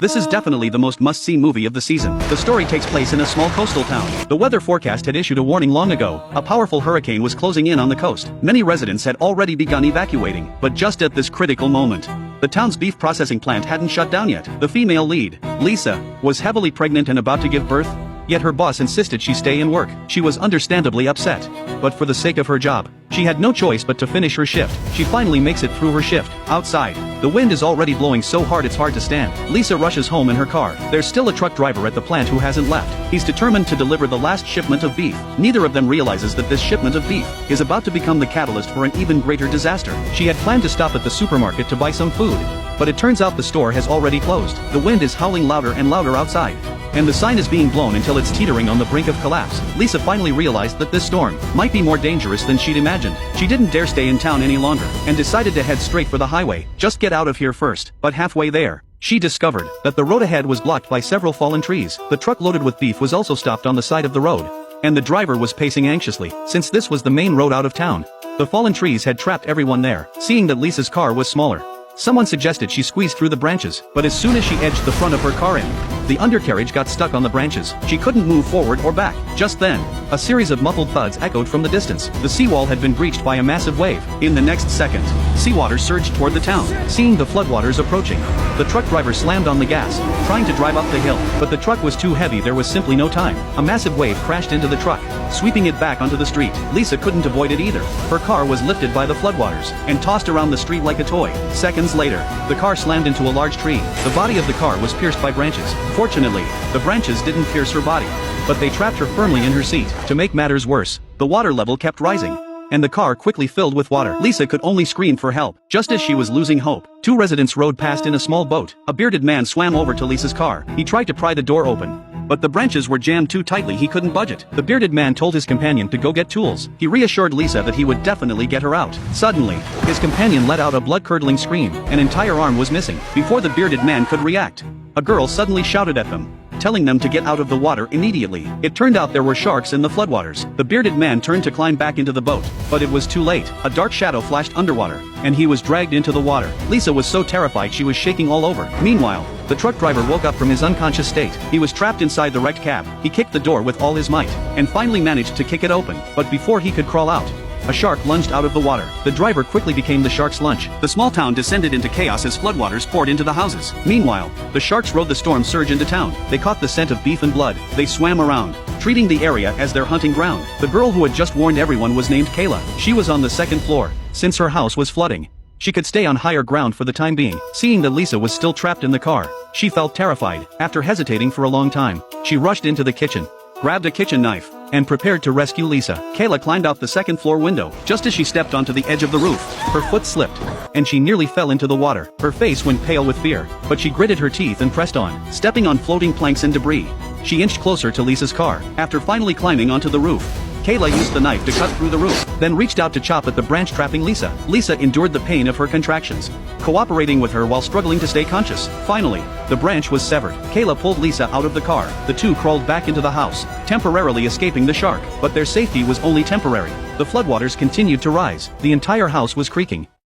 This is definitely the most must-see movie of the season. The story takes place in a small coastal town. The weather forecast had issued a warning long ago. A powerful hurricane was closing in on the coast. Many residents had already begun evacuating, but just at this critical moment, the town's beef processing plant hadn't shut down yet. The female lead, Lisa, was heavily pregnant and about to give birth, yet her boss insisted she stay and work. She was understandably upset, but for the sake of her job, she had no choice but to finish her shift. She finally makes it through her shift. Outside, the wind is already blowing so hard it's hard to stand. Lisa rushes home in her car. There's still a truck driver at the plant who hasn't left. He's determined to deliver the last shipment of beef. Neither of them realizes that this shipment of beef is about to become the catalyst for an even greater disaster. She had planned to stop at the supermarket to buy some food, but it turns out the store has already closed. The wind is howling louder and louder outside, and the sign is being blown until it's teetering on the brink of collapse. Lisa finally realized that this storm might be more dangerous than she'd imagined. She didn't dare stay in town any longer, and decided to head straight for the highway. Just get out of here first. But halfway there, she discovered that the road ahead was blocked by several fallen trees. The truck loaded with beef was also stopped on the side of the road, and the driver was pacing anxiously, since this was the main road out of town. The fallen trees had trapped everyone there. Seeing that Lisa's car was smaller, someone suggested she squeeze through the branches, but as soon as she edged the front of her car in, the undercarriage got stuck on the branches. She couldn't move forward or back. Just then, a series of muffled thuds echoed from the distance. The seawall had been breached by a massive wave. In the next second, seawater surged toward the town. Seeing the floodwaters approaching, the truck driver slammed on the gas, trying to drive up the hill, but the truck was too heavy. There was simply no time. A massive wave crashed into the truck, sweeping it back onto the street. Lisa couldn't avoid it either. Her car was lifted by the floodwaters and tossed around the street like a toy. Seconds later, the car slammed into a large tree. The body of the car was pierced by branches. Fortunately, the branches didn't pierce her body, but they trapped her firmly in her seat. To make matters worse, the water level kept rising, and the car quickly filled with water. Lisa could only scream for help. Just as she was losing hope, two residents rowed past in a small boat. A bearded man swam over to Lisa's car. He tried to pry the door open, but the branches were jammed too tightly. He couldn't budge it. The bearded man told his companion to go get tools. He reassured Lisa that he would definitely get her out. Suddenly, his companion let out a blood-curdling scream. An entire arm was missing. Before the bearded man could react, a girl suddenly shouted at them, telling them to get out of the water immediately. It turned out there were sharks in the floodwaters. The bearded man turned to climb back into the boat, but it was too late. A dark shadow flashed underwater, and he was dragged into the water. Lisa was so terrified she was shaking all over. Meanwhile, the truck driver woke up from his unconscious state. He was trapped inside the wrecked cab. He kicked the door with all his might, and finally managed to kick it open. But before he could crawl out, a shark lunged out of the water. The driver quickly became the shark's lunch. The small town descended into chaos as floodwaters poured into the houses. Meanwhile, the sharks rode the storm surge into town. They caught the scent of beef and blood. They swam around, treating the area as their hunting ground. The girl who had just warned everyone was named Kayla. She was on the second floor, since her house was flooding. She could stay on higher ground for the time being. Seeing that Lisa was still trapped in the car, she felt terrified. After hesitating for a long time, she rushed into the kitchen, grabbed a kitchen knife, and prepared to rescue Lisa. Kayla climbed out the second floor window. Just as she stepped onto the edge of the roof, her foot slipped, and she nearly fell into the water. Her face went pale with fear, but she gritted her teeth and pressed on. Stepping on floating planks and debris, she inched closer to Lisa's car. After finally climbing onto the roof, Kayla used the knife to cut through the roof, then reached out to chop at the branch trapping Lisa. Lisa endured the pain of her contractions, cooperating with her while struggling to stay conscious. Finally, the branch was severed. Kayla pulled Lisa out of the car. The two crawled back into the house, temporarily escaping the shark. But their safety was only temporary. The floodwaters continued to rise. The entire house was creaking.